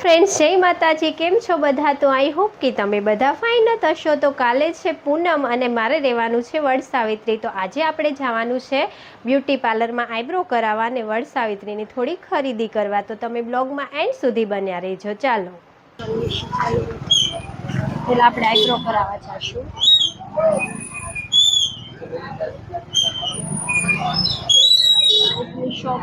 Friends, જય માતાજી. કેમ છો બધા? તો આઈ હોપ કે તમે બધા ફાઇન જ હશો. તો કાલે છે પૂનમ અને મારે રહેવાનું છે વડ સાવિત્રી. તો આજે આપણે જવાનું છે બ્યુટી પાર્લરમાં આઈબ્રો કરાવવા અને વડ સાવિત્રીની થોડી ખરીદી કરવા. તો તમે બ્લોગમાં એન્ડ સુધી બન્યા રહેજો. ચાલો પેલા આપણે આઈબ્રો કરાવવા જશું. શોપ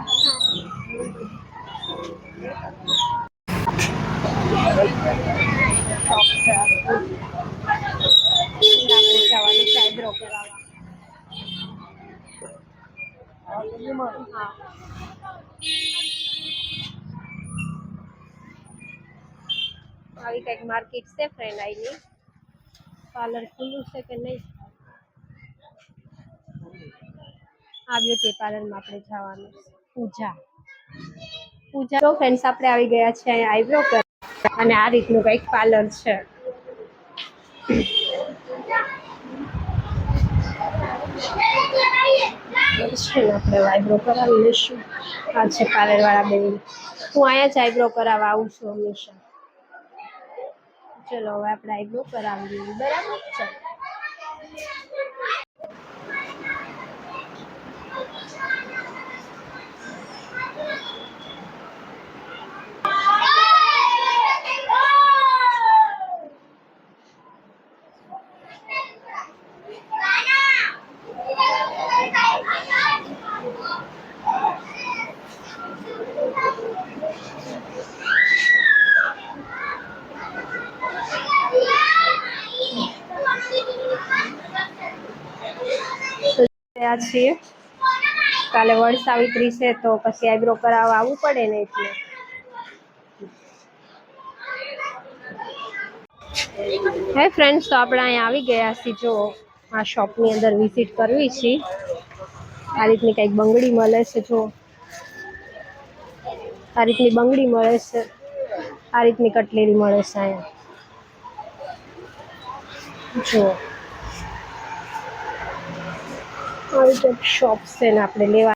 આપણે જવાનું છે આઈબ્રો કરાવવા. હા, આવી કંઈક માર્કેટ છે ફ્રેન્ડ. આઈની પાર્લર ખુલ્લું છે કે નહીં? આ બ્યુટી પાર્લરમાં આપણે જવાનું છે. પૂજા તો ફ્રેન્ડ્સ આપણે આવી ગયા છે અહીંયા આઈબ્રો કર અને આ રીતનું કંઈક પાર્લર છે. આપણે આઈબ્રો કરાવી લઈશું. આ છે પાર્લર વાળા બેન. હું અહીંયા જ આઈબ્રો કરાવવા આવું છું હંમેશા. ચલો હવે આપણે આઈબ્રો કરાવી લઈએ. બરાબર છે. છીએ કાલે વડ સાવિત્રી છે તો પછી આઈબ્રો કરાવવા આવવું પડે ને, એટલે હે ફ્રેન્ડ્સ, તો આપણે અહીંયા આવી ગયા છીએ. જો આ શોપની અંદર વિઝિટ કરવી છે. આ રીતની કંઈક બંગડી મળે છે. જો આ રીતની બંગડી મળે છે. આ રીતની કટલેરી મળે છે અહીંયા. જો આવી શોપ છે ને આપણે લેવા.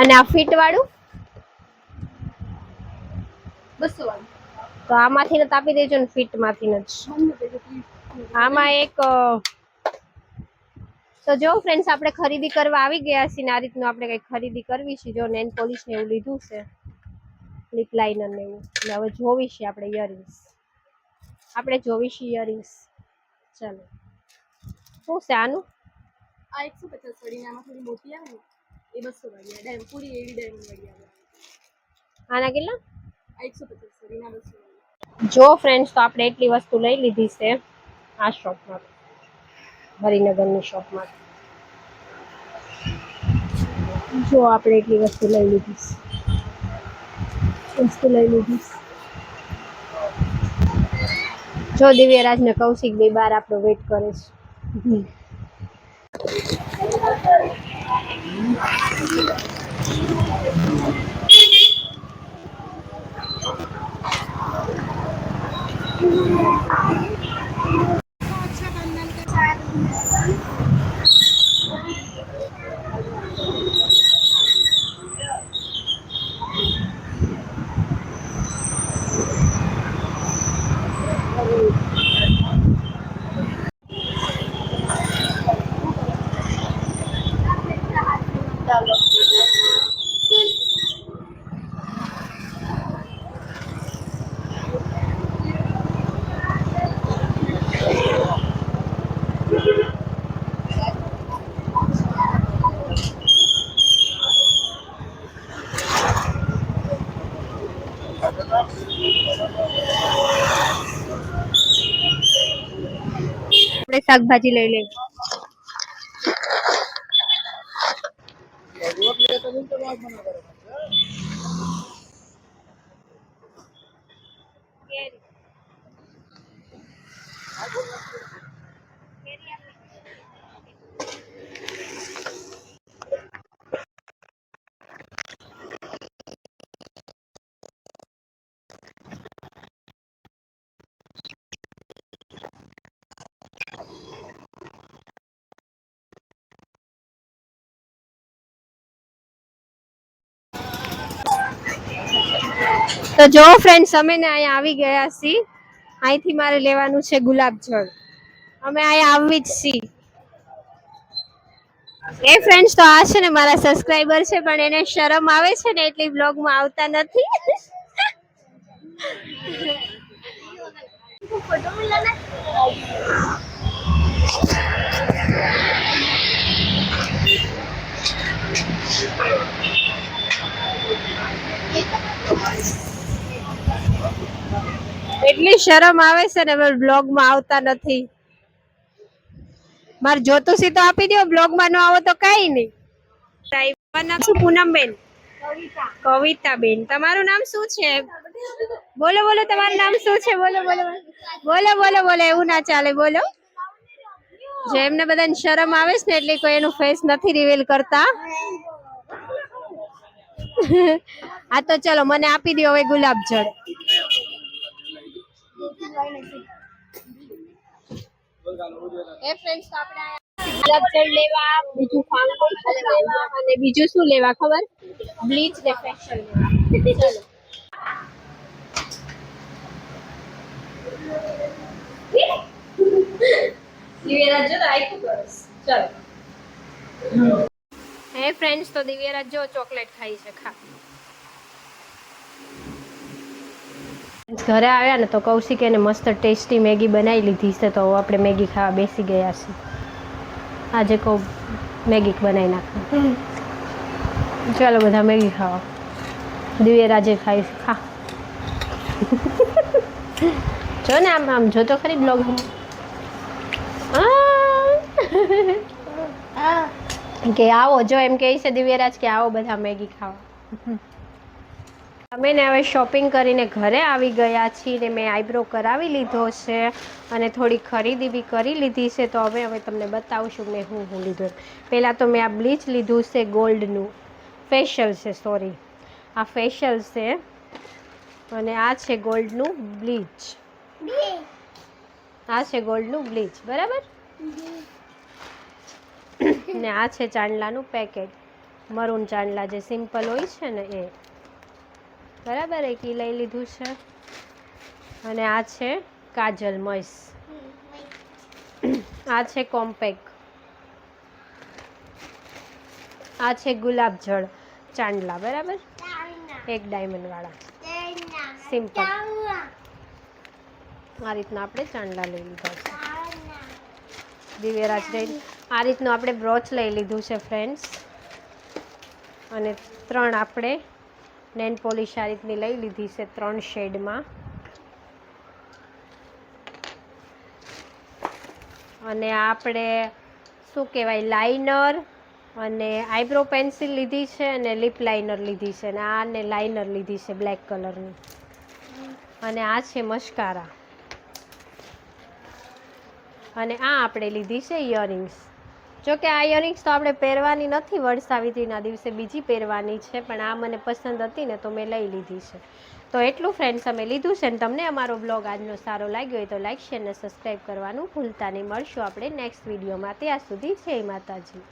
અને આ ફિટ વાળું 200 વાળું તો આમાંથી જ આપી દેજો ને, ફિટ માંથી જ. આમાં એક તો જો ફ્રેન્ડ્સ, આપણે ખરીદી કરવા આવી ગયા છીએ. આ રીતનું આપણે કંઈક ખરીદી કરવી છે. જો નેલ પોલિશ ને એવું લીધું છે, લિપ લાઇનર ને એવું. હવે જોવી છે આપણે ઇયરિંગ્સ. ચાલો, શું છે આનું? આ 150 વાળી, આમાં થોડી મોટી આવે ને એ 200 વાળી. ડાયમંડ પૂરી એવી ડાયમંડ વાળી આવે. આના કેટલા? આ 150 વાળી ના 200 વાળી. જો ફ્રેન્ડ્સ, તો આપણે એટલી વસ્તુ લઈ લીધી છે આ શોપમાં, હરિનગરની શોપમાં. જો આપણે એટલી વસ્તુ લઈ લીધી જો દિવ્યરાજ ને કૌશિક બે બાર આપણો વેટ કરે છે. આપણે શાકભાજી લઈ લઈએ. તો જો ફ્રેન્ડ્સ અમે ને અહીંયા આવી ગયા છીએ. અહીંથી મારે લેવાનું છે ગુલાબજળ. અમે અહીંયા આવી જ છીએ. એ ફ્રેન્ડ્સ તો આ છે ને મારા સબસ્ક્રાઇબર છે, પણ એને શરમ આવે છે ને એટલે બ્લોગમાં આવતા નથી. એટલી શરમ આવે છે ને બ્લોગમાં આવતા નથી. મારે જોતું સી તો આપી દો, બ્લોગમાં ન આવો તો કઈ નહીં. નામ શું? પૂનમબેન. કવિતાબેન. તમારું નામ શું છે? બોલો બોલો, તમારું નામ શું છે? બોલો બોલો બોલો બોલો બોલો. એવું ના ચાલે, બોલો. જે એમને બધાને શરમ આવે છે ને એટલે કોઈ એનું ફેસ નથી રિવીલ કરતા. આ તો ચલો મને આપી દો હવે ગુલાબજળ. એ ફ્રેન્ડ્સ આપણે ગુલાબજળ લેવા, બીજું ફાઉન્ડેશન લેવા અને બીજું શું લેવા ખબર? બ્લીચ ને ફેશિયલ લેવા. ચલો. દિવ્યરાજ જો આખું કરસ. ચલો. હે ફ્રેન્ડ્સ તો દિવ્યરાજ જો ચોકલેટ ખાઈ છે. ખા. ઘરે આવ્યા ને તો કૌશિક એને મસ્ત ટેસ્ટી મેગી બનાવી લીધી છે, તો આપણે મેગી ખાવા બેસી ગયા છીએ. આજે કહું મેગી બનાવી નાખો. ચાલો બધા મેગી ખાવા. દિવ્યરાજે ખાઈ ખા. જો ને આમ આમ જો તો ખરી બ્લોગ. કે આવો જો એમ કહે છે દિવ્યરાજ કે આવો બધા મેગી ખાવા. અમે ને હવે શોપિંગ કરીને ઘરે આવી ગયા છીએ ને મેં આઈબ્રો કરાવી લીધો છે અને થોડી ખરીદી બી કરી લીધી છે. તો હવે તમને બતાવશું મેં હું લીધું. પહેલાં તો મેં આ બ્લીચ લીધું છે, ગોલ્ડનું ફેશિયલ છે, સોરી આ ફેશિયલ છે, અને આ છે ગોલ્ડનું બ્લીચ. આ છે ગોલ્ડનું બ્લીચ, બરાબર. ને આ છે ચાંદલાનું પેકેટ, મરૂન ચાંદલા જે સિમ્પલ હોય છે ને એ, બરાબર. એક ઈ લઈ લીધું છે. અને આ છે કાજલ મસ. આ છે કોમ્પેક્ટ. આ છે ગુલાબજળ ચાંદલા, બરાબર. એક ડાયમંડ વાળા સિમ્પલ. આ રીતના આપણે ચાંદલા લઈ લીધા છે. દિવ્યરાજ લઈ આ રીતનું આપણે બ્રોચ લઈ લીધું છે ફ્રેન્ડ્સ. અને 3 આપણે નેલ પોલિશ આ રીતની લઈ લીધી છે 3 શેડમાં. અને આપણે શું કહેવાય લાઇનર અને આઈબ્રો પેન્સિલ લીધી છે અને લિપ લાઇનર લીધી છે. અને આને લાઇનર લીધી છે બ્લેક કલરની. અને આ છે મસ્કારા. અને આ આપણે લીધી છે ઇયરિંગ્સ. જો કે આ ઇયરિંગ્સ તો આપણે પહેરવાની નથી, વડસાવિત્રીના દિવસે બીજી પહેરવાની છે, પણ આ મને પસંદ હતી ને તો મેં લઈ લીધી છે. તો એટલું ફ્રેન્ડ્સ અમે લીધું છે. ને તમને અમારો બ્લોગ આજનો સારો લાગ્યો હોય તો લાઈક શેર અને સબસ્ક્રાઈબ કરવાનું ભૂલતા નહીં. મળશું આપણે નેક્સ્ટ વિડીયોમાં. ત્યાં સુધી જય માતાજી.